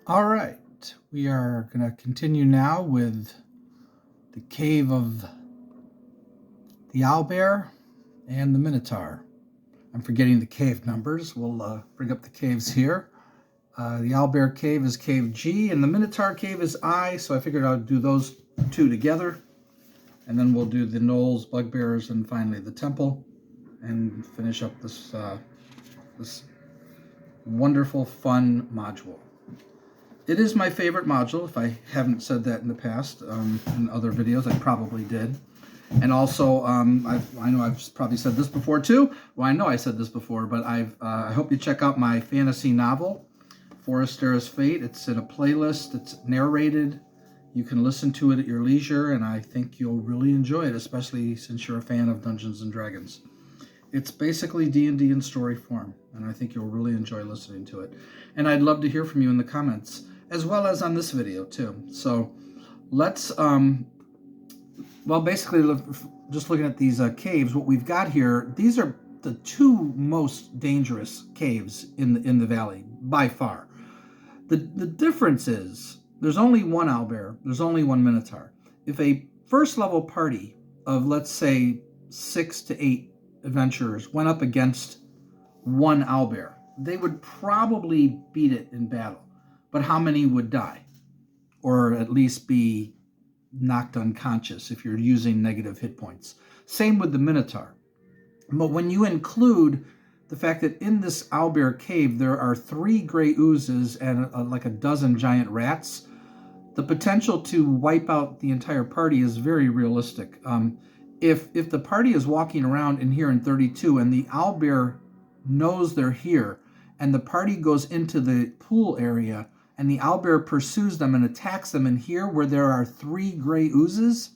All right, we are going to continue now with the cave of the Owlbear and the Minotaur. I'm forgetting the cave numbers. We'll bring up the caves here. The Owlbear Cave is Cave G, and the Minotaur Cave is I, so I figured I would do those two together. And then we'll do the gnolls, bugbears, and finally the temple, and finish up this, this wonderful, fun module. It is my favorite module. If I haven't said that in the past, in other videos, I probably did. And also, I know I've probably said this before too. Well, I know I said this before, but I hope you check out my fantasy novel, Forestera's Fate. It's in a playlist. It's narrated. You can listen to it at your leisure, and I think you'll really enjoy it, especially since you're a fan of Dungeons & Dragons. It's basically D&D in story form, and I think you'll really enjoy listening to it. And I'd love to hear from you in the comments, as well as on this video too. So let's, well, basically, just looking at these caves, what we've got here, these are the two most dangerous caves in the valley, by far. The difference is, there's only one owlbear, there's only one minotaur. If a first level party of, let's say, 6 to 8 adventurers went up against one owlbear, they would probably beat it in battle. But how many would die? Or at least be knocked unconscious if you're using negative hit points. Same with the Minotaur. But when you include the fact that in this Owlbear Cave there are 3 gray oozes and like a dozen giant rats, the potential to wipe out the entire party is very realistic. If the party is walking around in here in 32 and the owlbear knows they're here, and the party goes into the pool area, and the owlbear pursues them and attacks them in here where there are 3 gray oozes,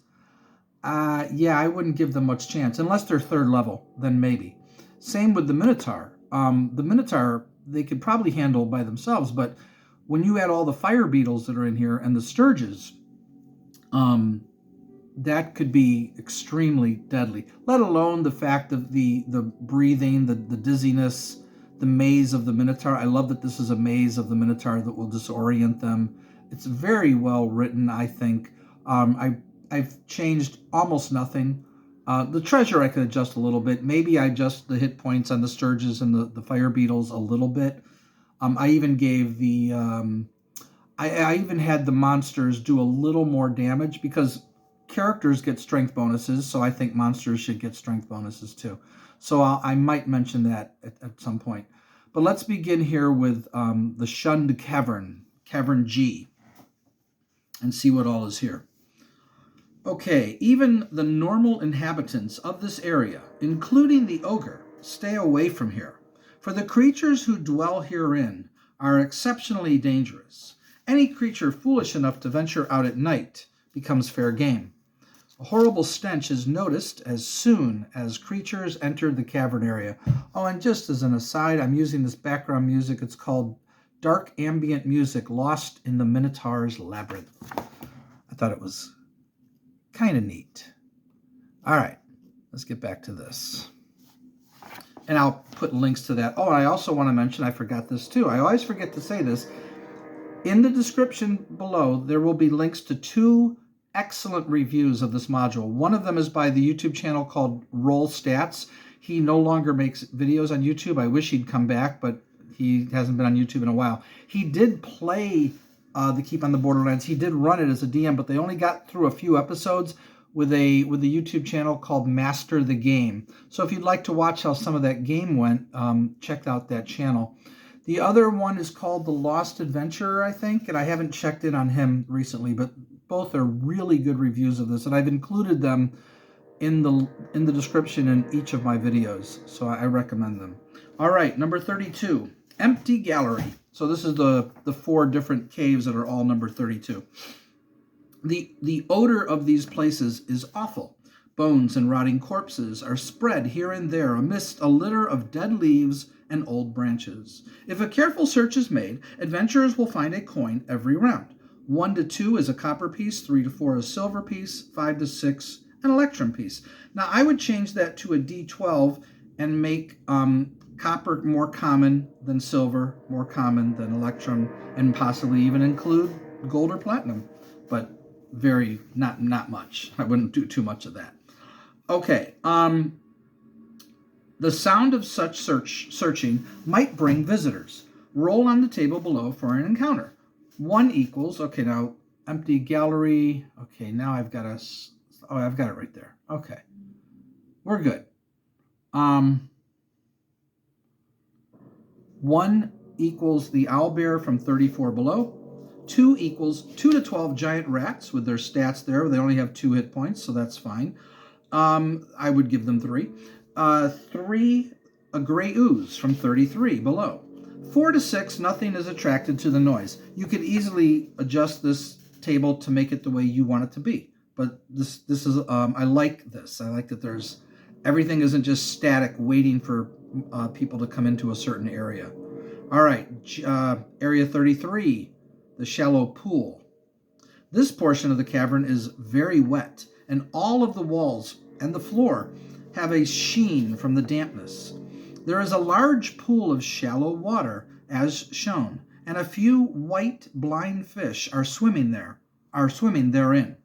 yeah, I wouldn't give them much chance. Unless they're 3rd level, then maybe. Same with the Minotaur. The Minotaur, they could probably handle by themselves, but when you add all the fire beetles that are in here and the sturges, that could be extremely deadly, let alone the fact of the breathing, the dizziness, the maze of the Minotaur. I love that this is a maze of the Minotaur that will disorient them. It's very well written, I think. I've changed almost nothing. The treasure I could adjust a little bit. Maybe I adjust the hit points on the sturges and the fire beetles a little bit. I even gave the... I even had the monsters do a little more damage because characters get strength bonuses, so I think monsters should get strength bonuses too. So I might mention that at some point. But let's begin here with the Shunned Cavern, Cavern G, and see what all is here. Okay, even the normal inhabitants of this area, including the ogre, stay away from here, for the creatures who dwell herein are exceptionally dangerous. Any creature foolish enough to venture out at night becomes fair game. A horrible stench is noticed as soon as creatures enter the cavern area. Oh, and just as an aside, I'm using this background music. It's called Dark Ambient Music, Lost in the Minotaur's Labyrinth. I thought it was kind of neat. All right, let's get back to this. And I'll put links to that. Oh, and I also want to mention, I forgot this too. I always forget to say this. In the description below, there will be links to 2 excellent reviews of this module. One of them is by the YouTube channel called Roll Stats. He no longer makes videos on YouTube. I wish he'd come back, but he hasn't been on YouTube in a while. He did play the Keep on the Borderlands. He did run it as a DM, but they only got through a few episodes with a YouTube channel called Master the Game. So if you'd like to watch how some of that game went, check out that channel. The other one is called The Lost Adventurer, I think, and I haven't checked in on him recently, but both are really good reviews of this, and I've included them in the description in each of my videos, so I recommend them. All right, number 32, Empty Gallery. So this is the 4 different caves that are all number 32. The odor of these places is awful. Bones and rotting corpses are spread here and there amidst a litter of dead leaves and old branches. If a careful search is made, adventurers will find a coin every round. 1 to 2 is a copper piece, 3 to 4 is a silver piece, 5 to 6 an electrum piece. Now I would change that to a D12 and make Copper more common than silver, more common than electrum, and possibly even include gold or platinum, but very not much. I wouldn't do too much of that. Okay. The sound of such searching might bring visitors. Roll on the table below for an encounter. 1 equals, okay, now empty gallery. Okay, now I've got I've got it right there. Okay, we're good. 1 equals the owlbear from 34 below. 2 equals 2 to 12 giant rats with their stats there. They only have 2 hit points, so that's fine. I would give them 3. 3, a gray ooze from 33 below. 4 to 6, nothing is attracted to the noise. You could easily adjust this table to make it the way you want it to be. But this is, I like this. I like that everything isn't just static waiting for people to come into a certain area. All right, area 33, the shallow pool. This portion of the cavern is very wet, and all of the walls and the floor have a sheen from the dampness. There is a large pool of shallow water, as shown, and a few white blind fish are swimming therein.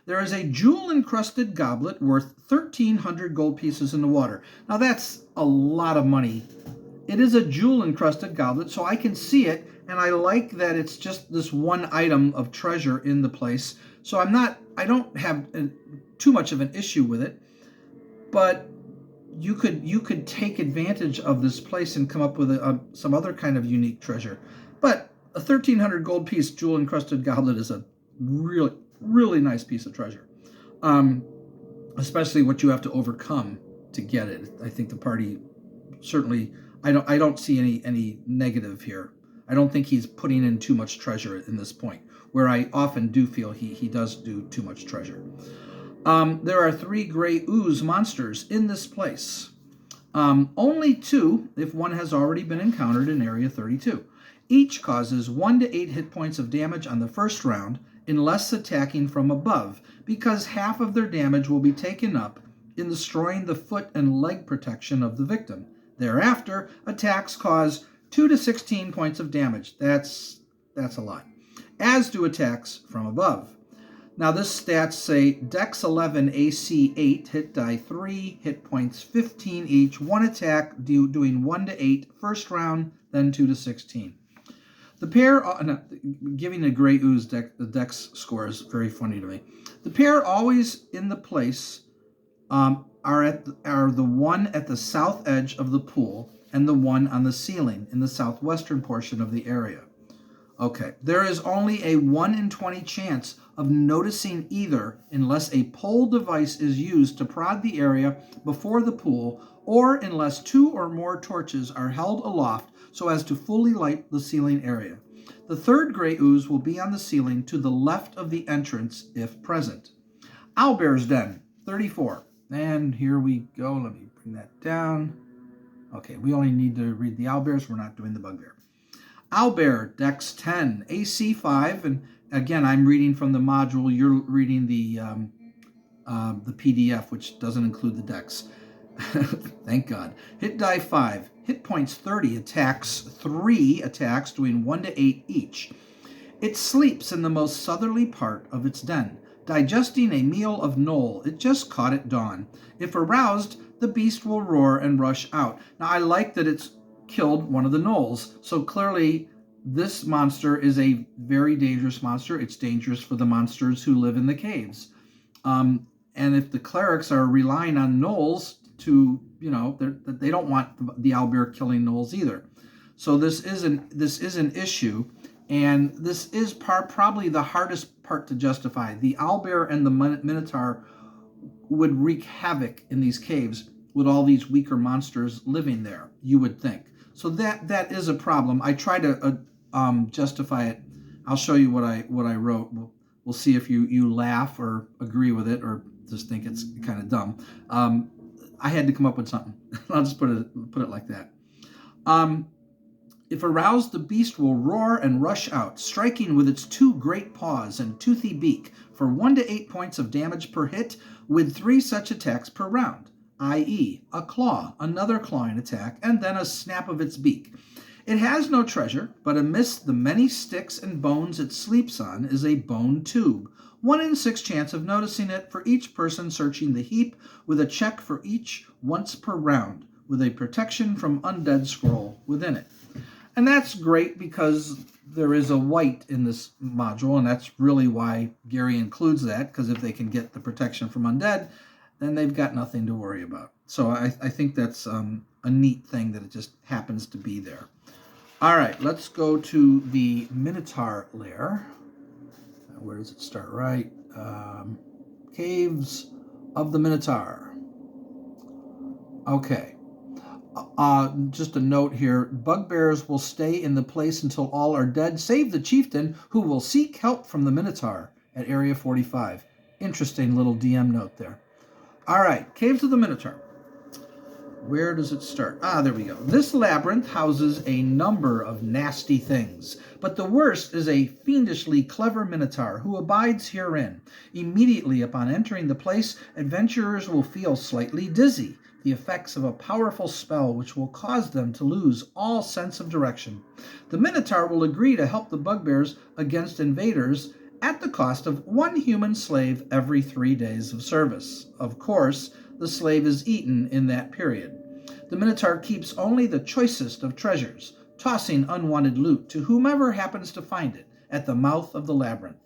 There is a jewel-encrusted goblet worth 1,300 gold pieces in the water. Now that's a lot of money. It is a jewel-encrusted goblet, so I can see it, and I like that it's just this one item of treasure in the place. So I don't have too much of an issue with it. But you could take advantage of this place and come up with some other kind of unique treasure. But a 1,300 gold piece jewel encrusted goblet is a really nice piece of treasure, especially what you have to overcome to get it. I think the party certainly. I don't see any negative here. I don't think he's putting in too much treasure in this point, where I often do feel he does do too much treasure. There are 3 gray ooze monsters in this place. Only 2 if one has already been encountered in Area 32. Each causes 1 to 8 hit points of damage on the first round, unless attacking from above, because half of their damage will be taken up in destroying the foot and leg protection of the victim. Thereafter, attacks cause 2 to 16 points of damage. That's a lot. As do attacks from above. Now this stats say Dex 11, AC 8, hit die 3, hit points 15 each, 1 attack doing 1 to 8 first round, then 2 to 16. The pair, giving a gray ooze the Dex score is very funny to me. The pair always in the place are the one at the south edge of the pool and the one on the ceiling in the southwestern portion of the area. Okay, there is only a 1 in 20 chance of noticing either unless a pole device is used to prod the area before the pool, or unless 2 or more torches are held aloft so as to fully light the ceiling area. The third gray ooze will be on the ceiling to the left of the entrance if present. Owlbear's Den, 34. And here we go. Let me bring that down. Okay, we only need to read the owlbears. We're not doing the bugbear. Owlbear, Dex 10, AC 5, and again, I'm reading from the module. You're reading the PDF, which doesn't include the Dex. Thank God. Hit die 5, hit points 30, attacks 3 attacks, doing 1 to 8 each. It sleeps in the most southerly part of its den, digesting a meal of knoll it just caught at dawn. If aroused, the beast will roar and rush out. Now, I like that it's killed one of the gnolls, so clearly this monster is a very dangerous monster. It's dangerous for the monsters who live in the caves. And if the clerics are relying on gnolls to, they don't want the owlbear killing gnolls either. So this is an issue, and this is probably the hardest part to justify. The owlbear and the Minotaur would wreak havoc in these caves with all these weaker monsters living there, you would think. So that is a problem. I try to justify it. I'll show you what I wrote. We'll see if you laugh or agree with it or just think it's kind of dumb. I had to come up with something. I'll just put it like that. If aroused, the beast will roar and rush out, striking with its 2 great paws and toothy beak for 1 to 8 points of damage per hit, with 3 such attacks per round. i.e., a claw, another clawing attack, and then a snap of its beak. It has no treasure, but amidst the many sticks and bones it sleeps on is a bone tube. 1 in 6 chance of noticing it for each person searching the heap, with a check for each once per round, with a protection from undead scroll within it. And that's great because there is a white in this module, and that's really why Gary includes that, because if they can get the protection from undead, then they've got nothing to worry about. So I think that's a neat thing that it just happens to be there. All right, let's go to the Minotaur lair. Where does it start? Right. Caves of the Minotaur. Okay. Just a note here. Bugbears will stay in the place until all are dead, save the chieftain, who will seek help from the Minotaur at Area 45. Interesting little DM note there. All right, Caves of the Minotaur. Where does it start? There we go. This labyrinth houses a number of nasty things, but the worst is a fiendishly clever Minotaur who abides herein. Immediately upon entering the place, adventurers will feel slightly dizzy, the effects of a powerful spell which will cause them to lose all sense of direction. The Minotaur will agree to help the bugbears against invaders at the cost of 1 human slave every 3 days of service. Of course, the slave is eaten in that period. The Minotaur keeps only the choicest of treasures, tossing unwanted loot to whomever happens to find it at the mouth of the labyrinth.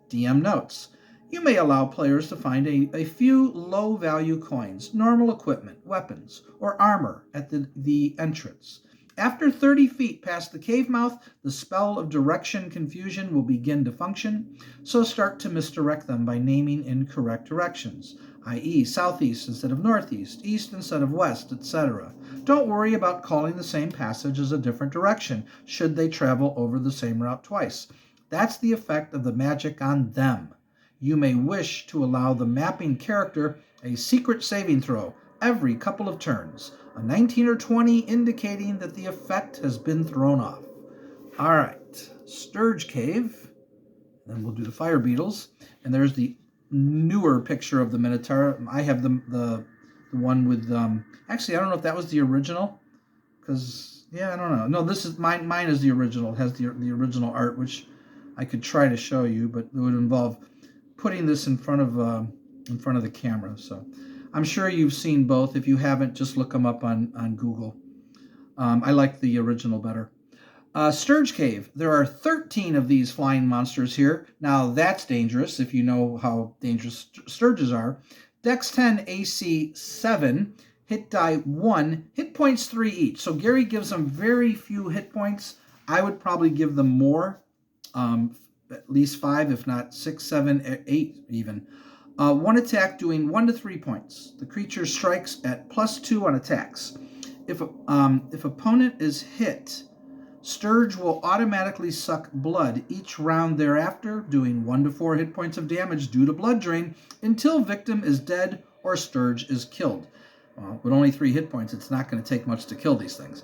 DM notes: you may allow players to find a few low-value coins, normal equipment, weapons, or armor at the entrance. After 30 feet past the cave mouth, the spell of direction confusion will begin to function, so start to misdirect them by naming incorrect directions, i.e. southeast instead of northeast, east instead of west, etc. Don't worry about calling the same passage as a different direction should they travel over the same route twice. That's the effect of the magic on them. You may wish to allow the mapping character a secret saving throw every couple of turns, a 19 or 20 indicating that the effect has been thrown off. All right, Sturge Cave. Then we'll do the fire beetles. And there's the newer picture of the Minotaur. I have the one with, actually, I don't know if that was the original. Because, yeah, I don't know. No, this is, mine is the original. It has the original art, which I could try to show you, but it would involve putting this in front of the camera. So I'm sure you've seen both. If you haven't, just look them up on Google. I like the original better. Sturge Cave. There are 13 of these flying monsters here. Now that's dangerous if you know how dangerous sturges are. Dex 10, AC 7, hit die 1, hit points 3 each. So Gary gives them very few hit points. I would probably give them more, at least 5, if not 6, 7, 8 even. One attack doing 1 to 3 points. The creature strikes at +2 on attacks. If opponent is hit, Sturge will automatically suck blood each round thereafter, doing 1 to 4 hit points of damage due to blood drain until victim is dead or Sturge is killed. Well, with only 3 hit points, it's not going to take much to kill these things.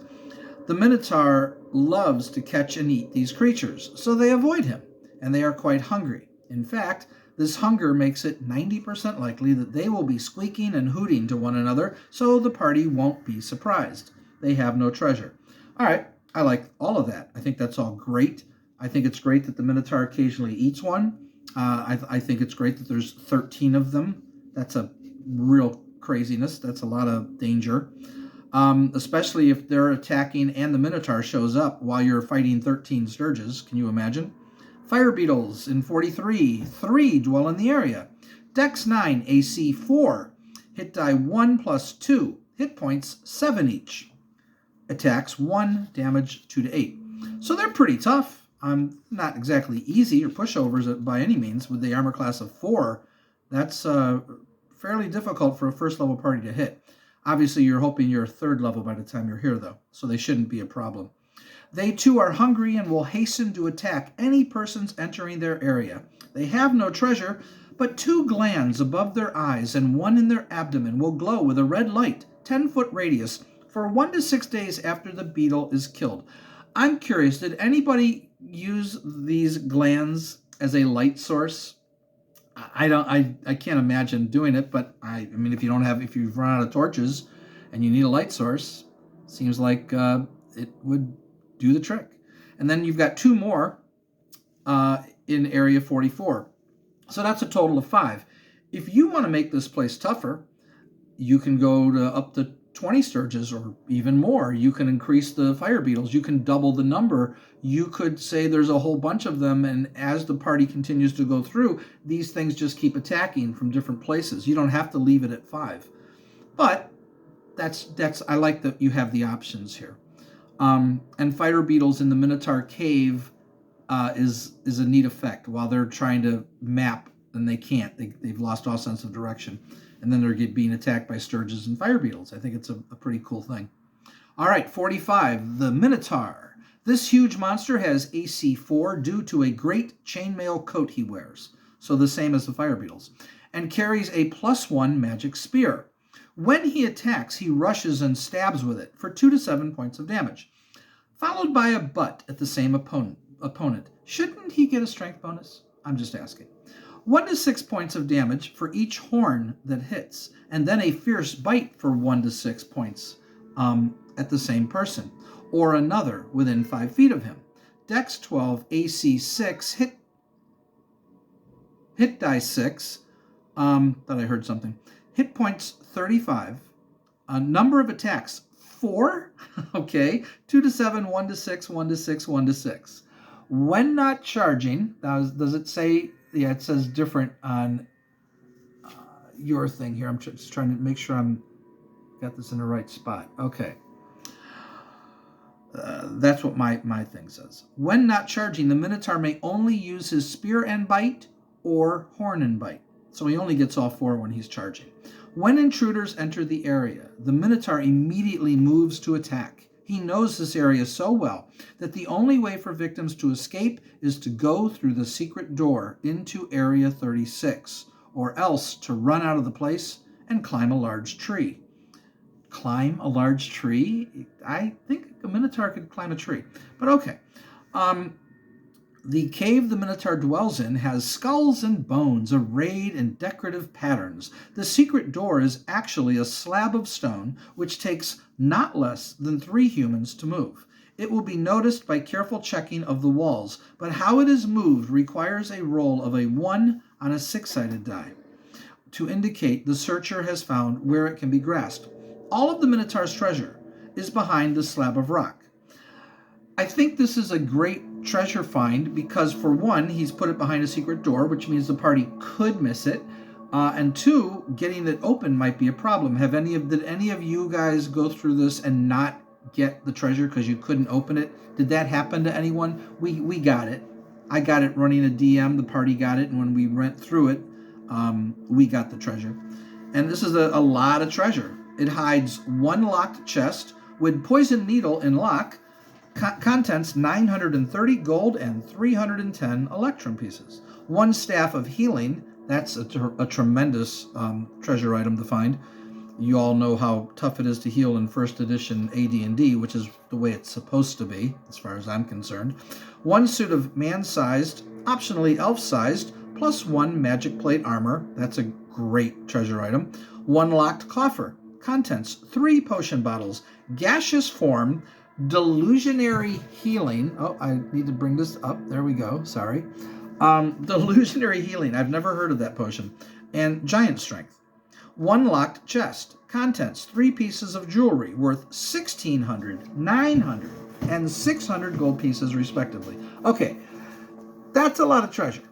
The Minotaur loves to catch and eat these creatures, so they avoid him, and they are quite hungry. In fact, this hunger makes it 90% likely that they will be squeaking and hooting to one another, so the party won't be surprised. They have no treasure. All right, I like all of that. I think that's all great. I think it's great that the Minotaur occasionally eats one. I think it's great that there's 13 of them. That's a real craziness. That's a lot of danger. Especially if they're attacking and the Minotaur shows up while you're fighting 13 Sturges. Can you imagine? Fire beetles in 43. 3 dwell in the area. Dex 9, AC 4. Hit die 1 plus 2. Hit points 7 each. Attacks 1, damage 2 to 8. So they're pretty tough. Not exactly easy or pushovers by any means. With the armor class of 4, that's fairly difficult for a first level party to hit. Obviously, you're hoping you're 3rd level by the time you're here, though, so they shouldn't be a problem. They, too, are hungry and will hasten to attack any persons entering their area. They have no treasure, but 2 glands above their eyes and 1 in their abdomen will glow with a red light, 10-foot radius, for 1 to 6 days after the beetle is killed. I'm curious, did anybody use these glands as a light source? I can't imagine doing it, but I mean, if you've run out of torches and you need a light source, seems like it would do the trick. And then you've got two more in Area 44. So that's a total of 5. If you want to make this place tougher, you can go to up to 20 sturges or even more. You can increase the fire beetles. You can double the number. You could say there's a whole bunch of them, and as the party continues to go through, these things just keep attacking from different places. You don't have to leave it at 5. But that's I like that you have the options here. And fire beetles in the Minotaur Cave is a neat effect. While they're trying to map, and they can't. They've lost all sense of direction. And then they're being attacked by sturges and fire beetles. I think it's a pretty cool thing. All right, 45, the Minotaur. This huge monster has AC 4 due to a great chainmail coat he wears, so the same as the fire beetles, and carries a +1 magic spear. When he attacks, he rushes and stabs with it for 2 to 7 points of damage, followed by a butt at the same opponent. Shouldn't he get a strength bonus? I'm just asking. 1 to 6 points of damage for each horn that hits, and then a fierce bite for 1 to 6 points at the same person, or another within 5 feet of him. Dex 12, AC 6, hit die 6, thought I heard something. Hit points 35, a number of attacks 4, okay, 2 to 7, 1 to 6, 1 to 6, 1 to 6. When not charging, does it say? Yeah, it says different on your thing here. I'm just trying to make sure I'm got this in the right spot. Okay. That's what my thing says. When not charging, the Minotaur may only use his spear and bite or horn and bite. So he only gets all 4 when he's charging. When intruders enter the area, the Minotaur immediately moves to attack. He knows this area so well that the only way for victims to escape is to go through the secret door into Area 36, or else to run out of the place and climb a large tree. Climb a large tree? I think a Minotaur could climb a tree, but okay. The cave the Minotaur dwells in has skulls and bones arrayed in decorative patterns. The secret door is actually a slab of stone, which takes not less than 3 humans to move. It will be noticed by careful checking of the walls, but how it is moved requires a roll of a 1 on a 6-sided die to indicate the searcher has found where it can be grasped. All of the Minotaur's treasure is behind the slab of rock. I think this is a great treasure find because, for one, he's put it behind a secret door, which means the party could miss it, and 2, getting it open might be a problem. Did any of you guys go through this and not get the treasure because you couldn't open it? Did that happen to anyone? We got it. I got it running a DM. The party got it, and when we went through it, we got the treasure. And this is a lot of treasure. It hides 1 locked chest with poison needle in lock. Contents 930 gold and 310 electrum pieces. 1 staff of healing. That's a tremendous treasure item to find. You all know how tough it is to heal in 1st edition AD&D, which is the way it's supposed to be, as far as I'm concerned. 1 suit of man-sized, optionally elf-sized, +1 magic plate armor. That's a great treasure item. 1 locked coffer. Contents 3 potion bottles. Gaseous form. Delusionary healing. Oh, I need to bring this up. There we go. Sorry. Delusionary healing. I've never heard of that potion. And giant strength. 1 locked chest. Contents 3 pieces of jewelry worth 1,600, 900, and 600 gold pieces respectively. Okay, that's a lot of treasure.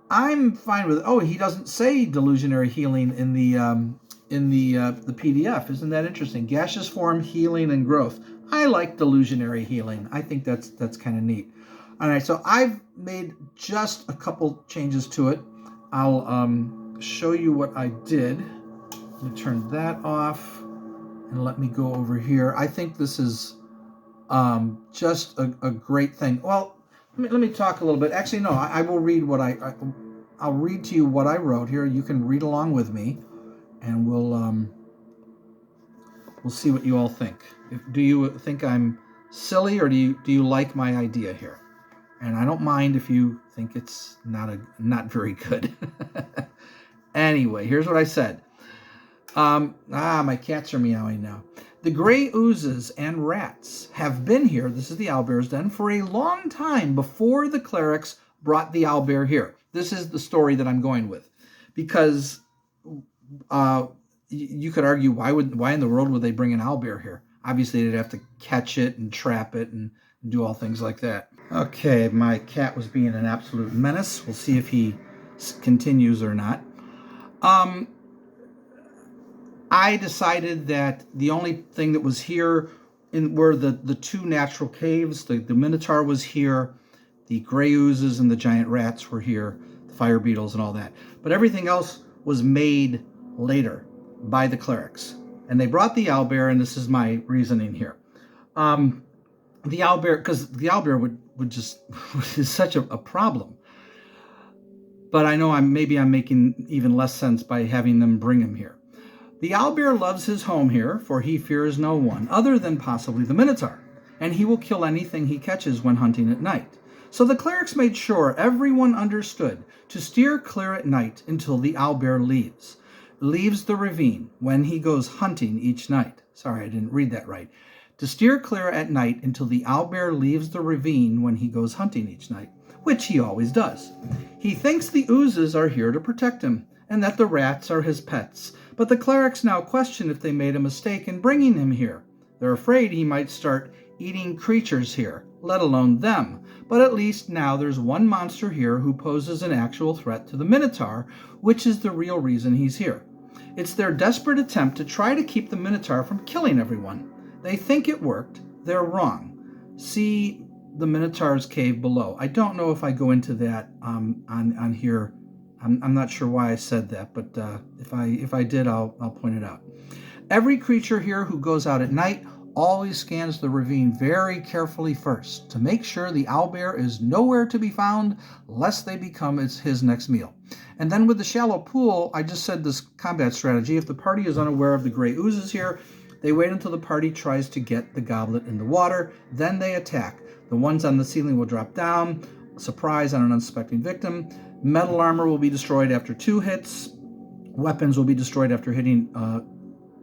I'm fine with it. Oh, he doesn't say delusionary healing in the PDF. Isn't that interesting? Gaseous form, healing, and growth. I like delusionary healing. I think that's kind of neat. All right, so I've made just a couple changes to it. I'll show you what I did. Let me turn that off and let me go over here. I think this is just a great thing. Well, let me talk a little bit. Actually, no, I will read what I'll read to you what I wrote here. You can read along with me, and we'll see what you all think. Do you think I'm silly, or do you like my idea here? And I don't mind if you think it's not very good. Anyway, here's what I said. My cats are meowing now. The gray oozes and rats have been here, this is the owlbear's den, for a long time before the clerics brought the owlbear here. This is the story that I'm going with. Because you could argue, why in the world would they bring an owlbear here? Obviously, they'd have to catch it and trap it and do all things like that. Okay, my cat was being an absolute menace. We'll see if he continues or not. I decided that the only thing that was here were the two natural caves. The Minotaur was here, the gray oozes and the giant rats were here, the fire beetles and all that. But everything else was made later by the clerics. And they brought the owlbear, and this is my reasoning here. The owlbear, because the owlbear would just is such a problem. But I know maybe I'm making even less sense by having them bring him here. The owlbear loves his home here, for he fears no one, other than possibly the Minotaur, and he will kill anything he catches when hunting at night. So the clerics made sure everyone understood to steer clear at night until the owlbear leaves the ravine when he goes hunting each night. Sorry, I didn't read that right. To steer clear at night until the owlbear leaves the ravine when he goes hunting each night, which he always does. He thinks the oozes are here to protect him, and that the rats are his pets, but the clerics now question if they made a mistake in bringing him here. They're afraid he might start eating creatures here, let alone them, but at least now there's one monster here who poses an actual threat to the Minotaur, which is the real reason he's here. It's their desperate attempt to try to keep the Minotaur from killing everyone. They think it worked. They're wrong. See the Minotaur's cave below. I don't know if I go into that on here. I'm not sure why I said that, but if I did, I'll point it out. Every creature here who goes out at night always scans the ravine very carefully first to make sure the owlbear is nowhere to be found, lest they become his next meal. And then with the shallow pool, I just said this combat strategy. If the party is unaware of the gray oozes here, they wait until the party tries to get the goblet in the water, then they attack. The ones on the ceiling will drop down, surprise on an unsuspecting victim. Metal armor will be destroyed after 2 hits. Weapons will be destroyed after hitting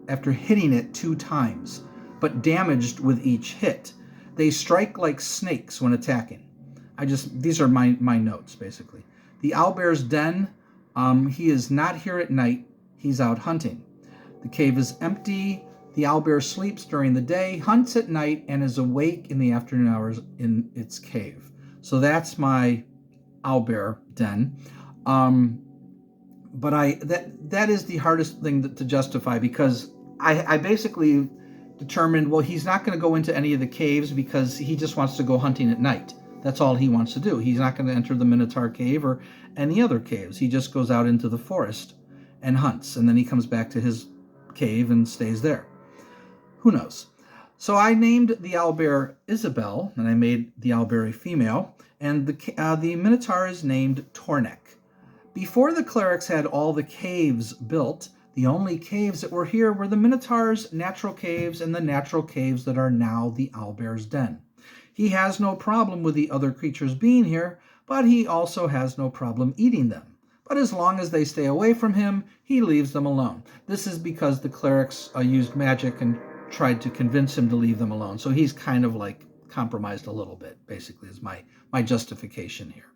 it 2 times, but damaged with each hit. They strike like snakes when attacking. These are my notes, basically. The owlbear's den, he is not here at night. He's out hunting. The cave is empty. The owlbear sleeps during the day, hunts at night, and is awake in the afternoon hours in its cave. So that's my owlbear den. But that is the hardest thing to justify, because I basically determined, well, he's not going to go into any of the caves because he just wants to go hunting at night. That's all he wants to do. He's not going to enter the Minotaur cave or any other caves. He just goes out into the forest and hunts, and then he comes back to his cave and stays there. Who knows? So I named the owlbear Isabel, and I made the owlbear a female, and the Minotaur is named Tornek. Before the clerics had all the caves built, the only caves that were here were the Minotaur's natural caves and the natural caves that are now the owlbear's den. He has no problem with the other creatures being here, but he also has no problem eating them. But as long as they stay away from him, he leaves them alone. This is because the clerics used magic and tried to convince him to leave them alone. So he's kind of like compromised a little bit, basically, is my justification here.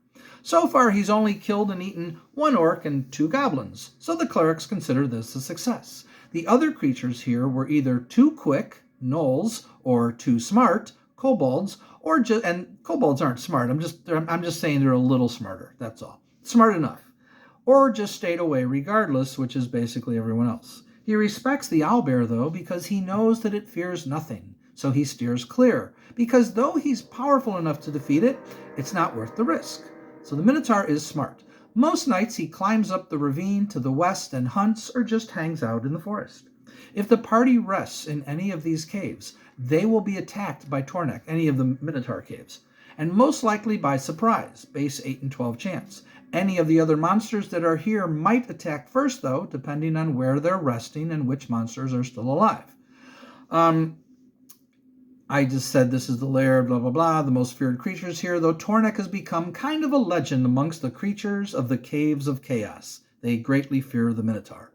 So far, he's only killed and eaten 1 orc and 2 goblins, so the clerics consider this a success. The other creatures here were either too quick, gnolls, or too smart, kobolds, and kobolds aren't smart. I'm just saying they're a little smarter. That's all. Smart enough, or just stayed away regardless, which is basically everyone else. He respects the owlbear, though, because he knows that it fears nothing, so he steers clear, because though he's powerful enough to defeat it, it's not worth the risk. So the Minotaur is smart. Most nights he climbs up the ravine to the west and hunts or just hangs out in the forest. If the party rests in any of these caves, they will be attacked by Tornek, any of the Minotaur caves, and most likely by surprise, base 8 and 12 chance. Any of the other monsters that are here might attack first, though, depending on where they're resting and which monsters are still alive. I just said this is the lair, blah, blah, blah, the most feared creatures here, though Tornek has become kind of a legend amongst the creatures of the Caves of Chaos. They greatly fear the Minotaur.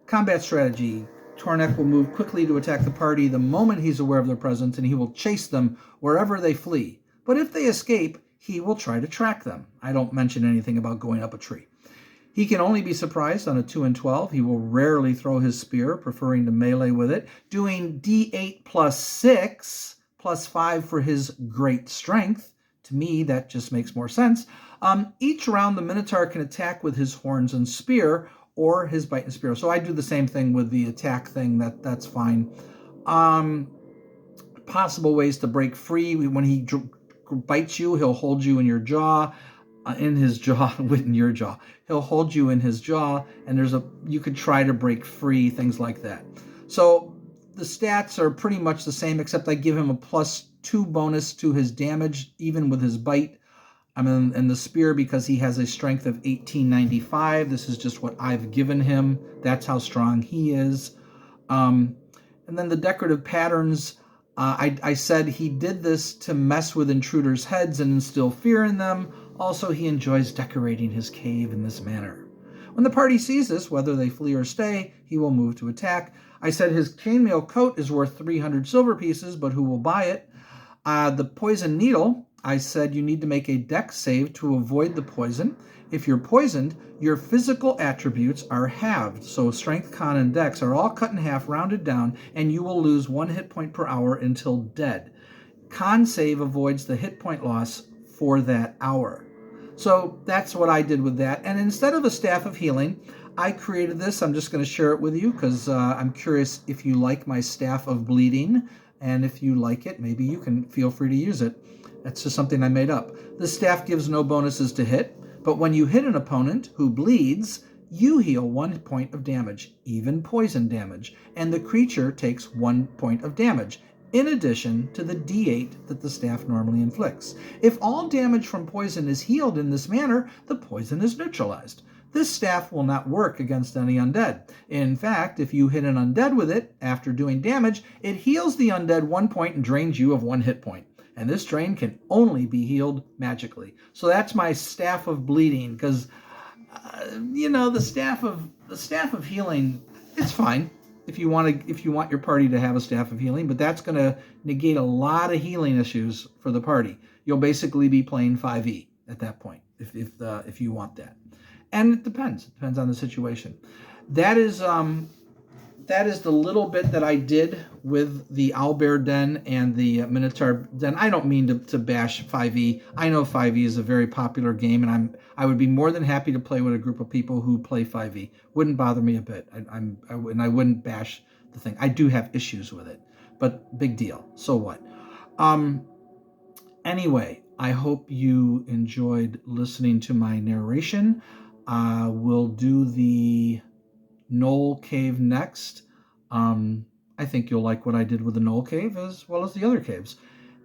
Combat strategy. Tornek will move quickly to attack the party the moment he's aware of their presence, and he will chase them wherever they flee. But if they escape, he will try to track them. I don't mention anything about going up a tree. He can only be surprised on a 2 and 12. He will rarely throw his spear, preferring to melee with it, doing d8 plus 6, plus 5 for his great strength. To me, that just makes more sense. Each round, the Minotaur can attack with his horns and spear, or his bite and spear. So I do the same thing with the attack thing. That's fine. Possible ways to break free. When he bites you, he'll hold you in your jaw. In his jaw, within your jaw. He'll hold you in his jaw, and you could try to break free, things like that. So the stats are pretty much the same, except I give him a +2 bonus to his damage, even with his bite. And the spear, because he has a strength of 1895. This is just what I've given him. That's how strong he is. And then the decorative patterns, I said he did this to mess with intruders' heads and instill fear in them. Also, he enjoys decorating his cave in this manner. When the party sees this, whether they flee or stay, he will move to attack. I said his chainmail coat is worth 300 silver pieces, but who will buy it? The poison needle, I said you need to make a dex save to avoid the poison. If you're poisoned, your physical attributes are halved. So strength, con, and dex are all cut in half, rounded down, and you will lose 1 hit point per hour until dead. Con save avoids the hit point loss for that hour. So that's what I did with that. And instead of a staff of healing, I created this. I'm just going to share it with you because I'm curious if you like my staff of bleeding. And if you like it, maybe you can feel free to use it. That's just something I made up. The staff gives no bonuses to hit, but when you hit an opponent who bleeds, you heal 1 point of damage, even poison damage, and the creature takes 1 point of damage, in addition to the d8 that the staff normally inflicts. If all damage from poison is healed in this manner, the poison is neutralized. This staff will not work against any undead. In fact, if you hit an undead with it, after doing damage, it heals the undead 1 point and drains you of 1 hit point. And this drain can only be healed magically. So that's my staff of bleeding, because the staff of healing, it's fine if you want your party to have a staff of healing, but that's going to negate a lot of healing issues for the party. You'll basically be playing 5e at that point if you want that. And it depends on the situation. That is the little bit that I did with the Owlbear Den and the Minotaur Den. I don't mean to bash 5e. I know 5e is a very popular game, and I would be more than happy to play with a group of people who play 5e. Wouldn't bother me a bit. I wouldn't bash the thing. I do have issues with it, but big deal. So what? Anyway, I hope you enjoyed listening to my narration. We'll do the Knoll Cave next. I think you'll like what I did with the Knoll Cave as well as the other caves.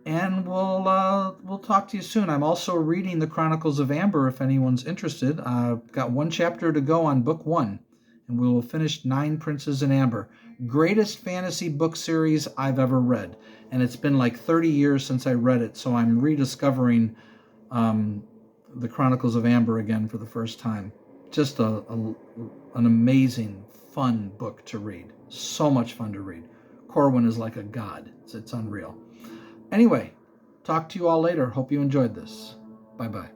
And we'll talk to you soon. I'm also reading the Chronicles of Amber if anyone's interested. I've got 1 chapter to go on book 1, and we will finish 9 Princes in Amber. Greatest fantasy book series I've ever read. And it's been like 30 years since I read it, so I'm rediscovering the Chronicles of Amber again for the first time. Just an amazing, fun book to read. So much fun to read. Corwin is like a god. It's unreal. Anyway, talk to you all later. Hope you enjoyed this. Bye-bye.